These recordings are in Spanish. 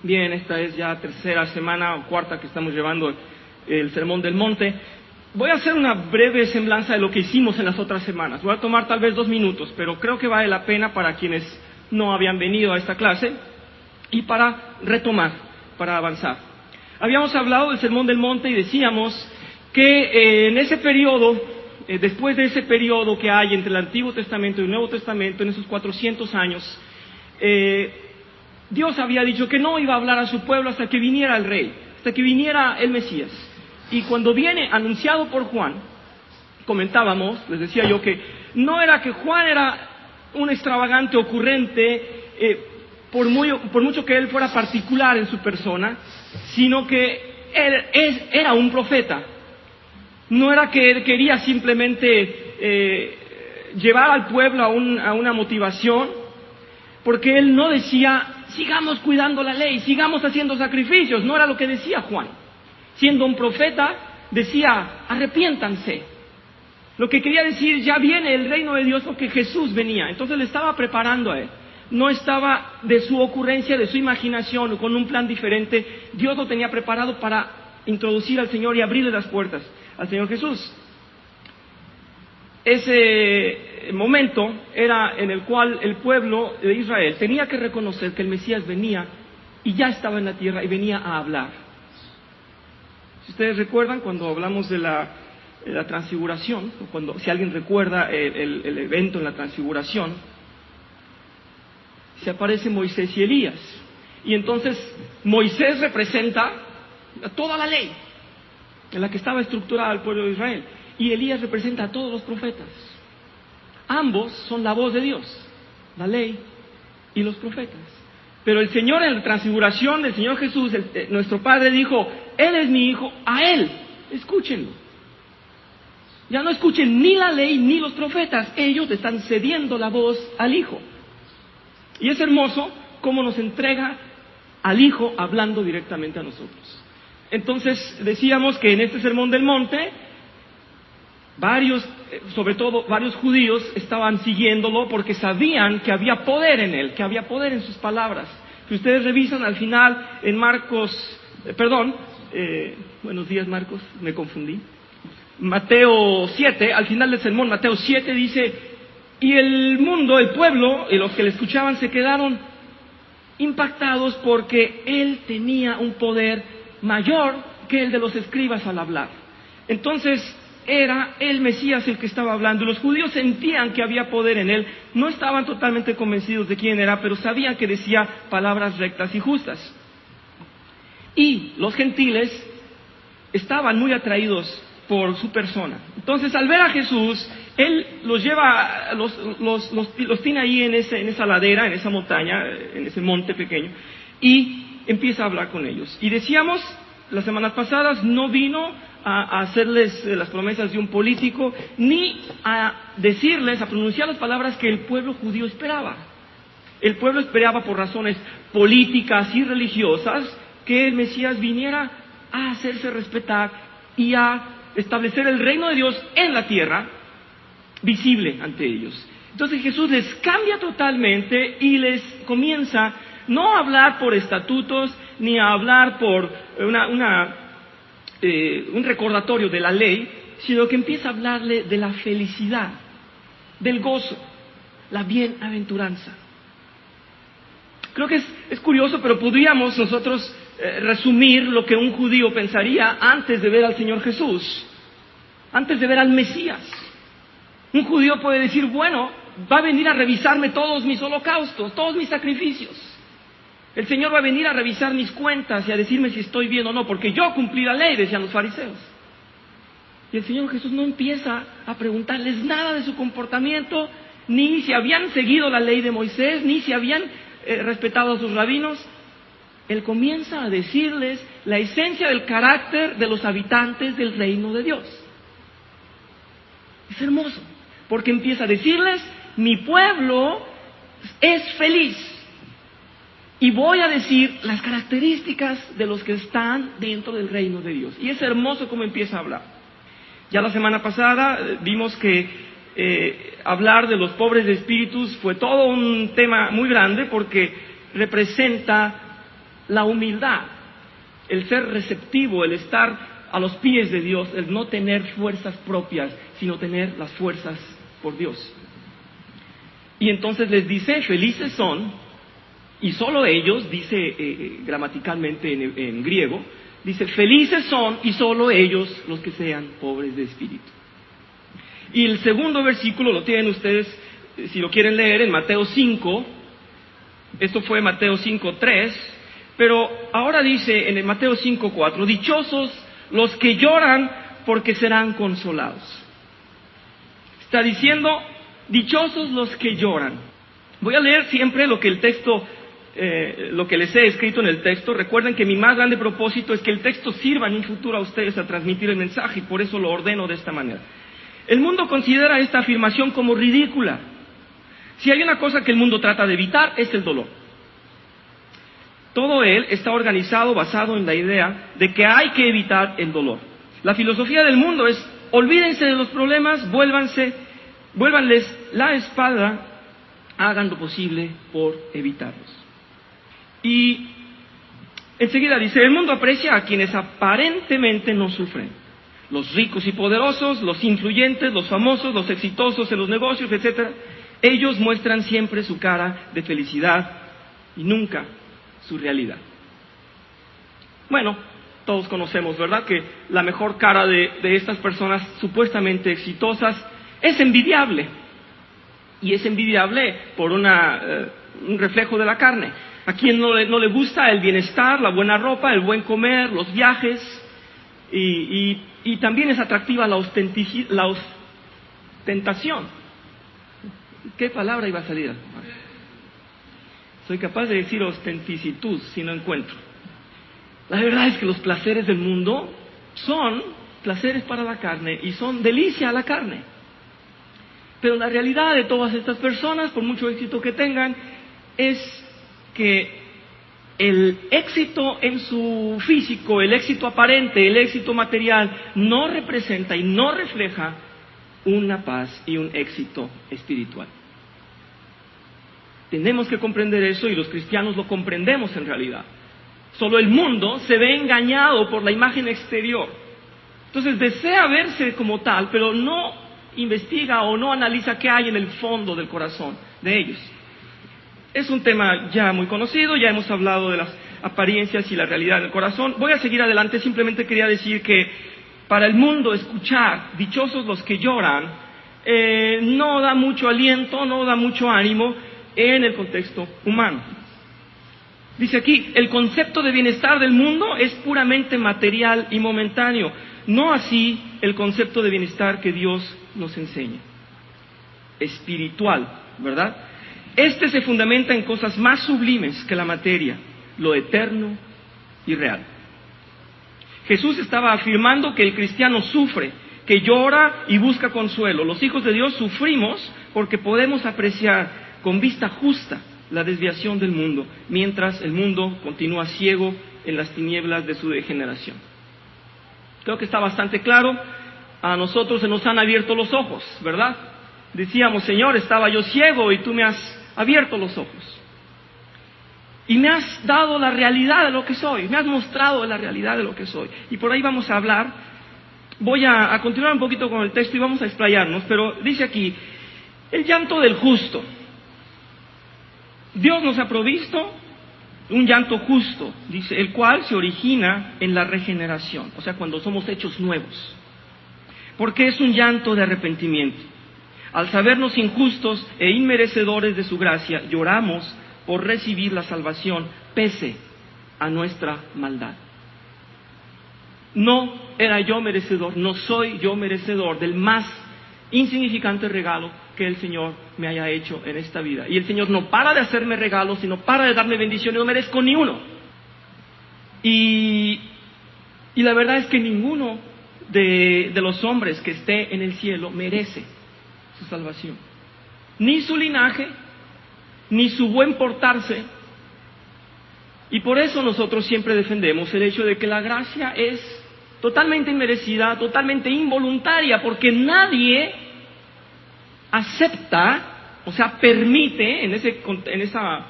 Bien, esta es ya tercera semana o cuarta que estamos llevando el Sermón del Monte. Voy a hacer una breve semblanza de lo que hicimos en las otras semanas. Voy a tomar tal vez 2 minutos, pero creo que vale la pena para quienes no habían venido a esta clase y para retomar, para avanzar. Habíamos hablado del Sermón del Monte y decíamos que en ese periodo, después de ese periodo que hay entre el Antiguo Testamento y el Nuevo Testamento, en esos 400 años, Dios había dicho que no iba a hablar a su pueblo hasta que viniera el Rey, hasta que viniera el Mesías. Y cuando viene anunciado por Juan, comentábamos, les decía yo, que no era que Juan era un extravagante ocurrente, por mucho que él fuera particular en su persona, sino que él era un profeta. No era que él quería simplemente llevar al pueblo a una motivación, porque él no decía, sigamos cuidando la ley, sigamos haciendo sacrificios. No era lo que decía Juan. Siendo un profeta, decía, arrepiéntanse. Lo que quería decir, ya viene el reino de Dios porque Jesús venía. Entonces le estaba preparando a él. No estaba de su ocurrencia, de su imaginación o con un plan diferente. Dios lo tenía preparado para introducir al Señor y abrirle las puertas al Señor Jesús. Ese momento era en el cual el pueblo de Israel tenía que reconocer que el Mesías venía y ya estaba en la tierra y venía a hablar. Si ustedes recuerdan, cuando hablamos de la transfiguración, o si alguien recuerda el evento en la transfiguración, se aparecen Moisés y Elías. Y entonces Moisés representa toda la ley en la que estaba estructurada el pueblo de Israel. Y Elías representa a todos los profetas. Ambos son la voz de Dios, la ley y los profetas. Pero el Señor, en la transfiguración del Señor Jesús, nuestro Padre dijo, Él es mi Hijo, a Él escúchenlo. Ya no escuchen ni la ley ni los profetas, ellos están cediendo la voz al Hijo. Y es hermoso cómo nos entrega al Hijo hablando directamente a nosotros. Entonces decíamos que en este Sermón del Monte, sobre todo varios judíos estaban siguiéndolo porque sabían que había poder en él, que había poder en sus palabras. Si ustedes revisan al final en buenos días Marcos, me confundí. Mateo 7, al final del sermón, Mateo 7 dice, y el mundo, el pueblo, y los que le escuchaban se quedaron impactados porque él tenía un poder mayor que el de los escribas al hablar. Entonces, era el Mesías el que estaba hablando. Los judíos sentían que había poder en él. No estaban totalmente convencidos de quién era, pero sabían que decía palabras rectas y justas. Y los gentiles estaban muy atraídos por su persona. Entonces, al ver a Jesús, él los lleva, los tiene ahí en esa ladera, en esa montaña, en ese monte pequeño, y empieza a hablar con ellos. Y decíamos las semanas pasadas, no vino a hacerles las promesas de un político, ni a decirles, a pronunciar las palabras que el pueblo judío esperaba. El pueblo esperaba por razones políticas y religiosas que el Mesías viniera a hacerse respetar y a establecer el reino de Dios en la tierra, visible ante ellos. Entonces Jesús les cambia totalmente y les comienza no a hablar por estatutos, ni a hablar por un recordatorio de la ley, sino que empieza a hablarle de la felicidad, del gozo, la bienaventuranza. Creo que es curioso, pero podríamos nosotros resumir lo que un judío pensaría antes de ver al Señor Jesús, antes de ver al Mesías. Un judío puede decir, bueno, va a venir a revisarme todos mis holocaustos, todos mis sacrificios. El Señor va a venir a revisar mis cuentas y a decirme si estoy bien o no, porque yo cumplí la ley, decían los fariseos. Y el Señor Jesús no empieza a preguntarles nada de su comportamiento, ni si habían seguido la ley de Moisés, ni si habían respetado a sus rabinos. Él comienza a decirles la esencia del carácter de los habitantes del reino de Dios. Es hermoso, porque empieza a decirles, mi pueblo es feliz. Y voy a decir las características de los que están dentro del reino de Dios. Y es hermoso cómo empieza a hablar. Ya la semana pasada vimos que hablar de los pobres de espíritus fue todo un tema muy grande porque representa la humildad, el ser receptivo, el estar a los pies de Dios, el no tener fuerzas propias, sino tener las fuerzas por Dios. Y entonces les dice, felices son, y solo ellos, dice gramaticalmente en griego, dice, felices son y solo ellos los que sean pobres de espíritu. Y el segundo versículo lo tienen ustedes, si lo quieren leer, en Mateo 5, esto fue Mateo 5:3, pero ahora dice en el Mateo 5:4, dichosos los que lloran porque serán consolados. Está diciendo, dichosos los que lloran. Voy a leer siempre lo que el texto, lo que les he escrito en el texto. Recuerden que mi más grande propósito es que el texto sirva en un futuro a ustedes a transmitir el mensaje, y por eso lo ordeno de esta manera. El mundo considera esta afirmación como ridícula. Si hay una cosa que el mundo trata de evitar, es el dolor. Todo él está organizado basado en la idea de que hay que evitar el dolor. La filosofía del mundo es, olvídense de los problemas, vuélvanles la espalda, hagan lo posible por evitarlos. Y enseguida dice, el mundo aprecia a quienes aparentemente no sufren. Los ricos y poderosos, los influyentes, los famosos, los exitosos en los negocios, etc. Ellos muestran siempre su cara de felicidad y nunca su realidad. Bueno, todos conocemos, ¿verdad?, que la mejor cara de estas personas supuestamente exitosas es envidiable. Y es envidiable por un reflejo de la carne. A quien no le gusta el bienestar, la buena ropa, el buen comer, los viajes, y también es atractiva la ostentación. ¿Qué palabra iba a salir? Soy capaz de decir ostenticitud si no encuentro. La verdad es que los placeres del mundo son placeres para la carne y son delicia a la carne. Pero la realidad de todas estas personas, por mucho éxito que tengan, es que el éxito en su físico, el éxito aparente, el éxito material, no representa y no refleja una paz y un éxito espiritual. Tenemos que comprender eso, y los cristianos lo comprendemos en realidad. Solo el mundo se ve engañado por la imagen exterior. Entonces desea verse como tal, pero no investiga o no analiza qué hay en el fondo del corazón de ellos. Es un tema ya muy conocido, ya hemos hablado de las apariencias y la realidad del corazón. Voy a seguir adelante, simplemente quería decir que para el mundo escuchar dichosos los que lloran no da mucho aliento, no da mucho ánimo en el contexto humano. Dice aquí, el concepto de bienestar del mundo es puramente material y momentáneo, no así el concepto de bienestar que Dios nos enseña. Espiritual, ¿verdad? Este se fundamenta en cosas más sublimes que la materia, lo eterno y real. Jesús estaba afirmando que el cristiano sufre, que llora y busca consuelo. Los hijos de Dios sufrimos porque podemos apreciar con vista justa la desviación del mundo, mientras el mundo continúa ciego en las tinieblas de su degeneración. Creo que está bastante claro. A nosotros se nos han abierto los ojos, ¿verdad? Decíamos, Señor, estaba yo ciego y tú me has abierto los ojos. Y me has dado la realidad de lo que soy, me has mostrado la realidad de lo que soy. Y por ahí vamos a hablar. Voy a continuar un poquito con el texto y vamos a explayarnos, pero dice aquí, el llanto del justo. Dios nos ha provisto un llanto justo, dice, el cual se origina en la regeneración, o sea, cuando somos hechos nuevos. Porque es un llanto de arrepentimiento. Al sabernos injustos e inmerecedores de su gracia, lloramos por recibir la salvación pese a nuestra maldad. No era yo merecedor, no soy yo merecedor del más insignificante regalo que el Señor me haya hecho en esta vida. Y el Señor no para de hacerme regalos, sino para de darme bendiciones, no merezco ni uno. Y la verdad es que ninguno de los hombres que esté en el cielo merece su salvación. Ni su linaje, ni su buen portarse. Y por eso nosotros siempre defendemos el hecho de que la gracia es totalmente inmerecida, totalmente involuntaria, porque nadie acepta, o sea, permite, en esa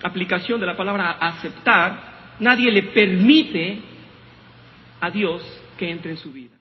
aplicación de la palabra aceptar, nadie le permite a Dios que entre en su vida.